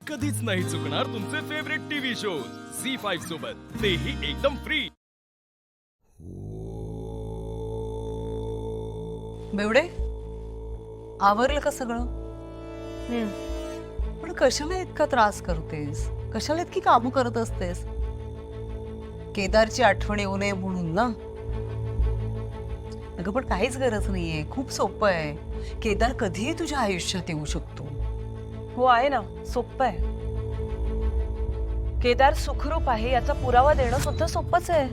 कधीच नाही चुकणार तुमचे फेवरेट टीव्ही शोज झी5 सोबत, तेही एकदम फ्री। बेवडे आवरलं का सगळं? पण कशाला इतका त्रास करतेस? कशाला इतकी कामं करत असतेस? केदारची आठवण येऊ नये म्हणून ना? अगं पण काहीच गरज नाहीये, खूप सोपं आहे। केदार कधीही तुझ्या आयुष्यात येऊ शकतो। हो आहे ना, सोपं आहे। केदार सुखरूप आहे याचा पुरावा देणं सुद्धा सोपंच आहे।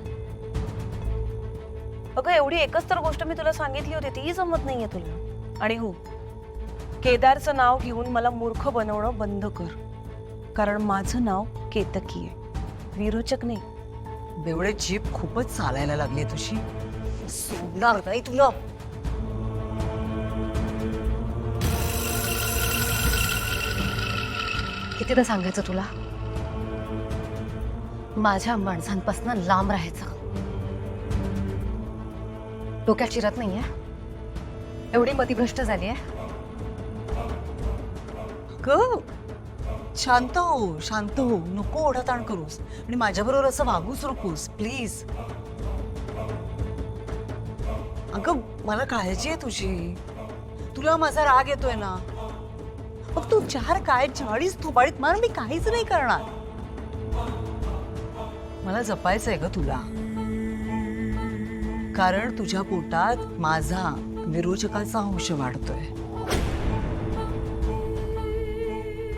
अगं एवढी एकच तर गोष्ट मी तुला सांगितली होती, तीही जमत नाहीये तुला। आणि हो, केदारचं नाव घेऊन मला मूर्ख बनवणं बंद कर, कारण माझं नाव केतकी आहे, विरोचक नाही। बेवडे जीभ खूपच चालायला लागली तुझी, सोडणार नाही तुला। कितीदा सांगायचं तुला, माझ्या माणसांपासून लांब राहायचं। डोक्यात शिरत नाहीये, एवढी मतिभ्रष्ट झाली आहे। शांत हो, शांत हो, नको ओढाताण करूस आणि माझ्याबरोबर असं वागूच नकोस प्लीज। अगं मला काळजी आहे तुझी, तुला माझा राग येतोय ना? मग तू 4 काय 40 थोबाडीत मार, मी काहीच नाही करणार। मला जपायचंय ग तुला, कारण तुझ्या पोटात माझा विरोचकाचा अंश वाढतोय।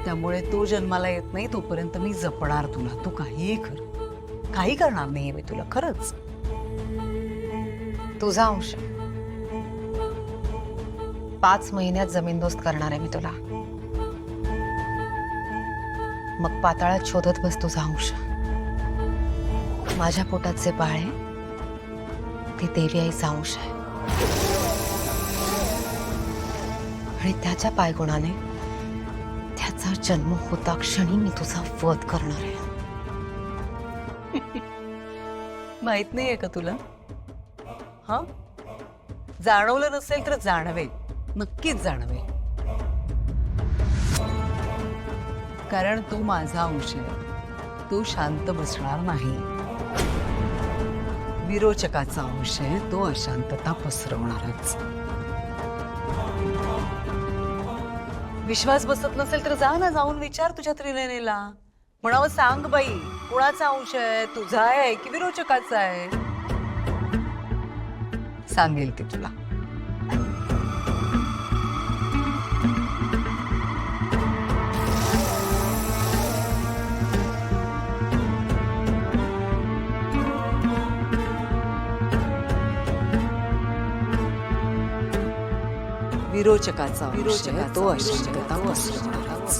त्यामुळे तो जन्माला येत नाही तोपर्यंत मी जपणार तुला। तू काहीही कर, काही करणार नाहीये मी तुला, खरंच। तुझा अंश 5 महिन्यात जमीनदोस्त करणार आहे मी तुला। मग पाताळात शोधत बस तुझा अंश। माझ्या पोटात जे बाळ आहे ते देवी आईचा अंश आहे, आणि त्याच्या पायगुणाने त्याचा जन्म होता क्षणी मी तुझा वध करणार आहे। माहित नाहीये का तुला? हा, जाणवलं नसेल तर जाणवेल, नक्कीच जाणवेल, कारण तू माझा अंश आहे। तू शांत बसणार नाही। विरोचकाचा अंश आहे, तो अशांतता पसरवणारच। विश्वास बसत नसेल तर जा ना, जाऊन विचार तुझ्या त्रिनयनीला। म्हणावं, सांग बाई, कुणाचा अंश आहे, तुझा आहे की विरोचकाचा आहे? सांगेल ती तुला। विरोचकाचा तो अशांतता पसरवणारच।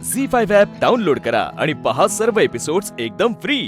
झी5 ॲप डाउनलोड करा आणि पहा सर्व एपिसोड्स एकदम फ्री।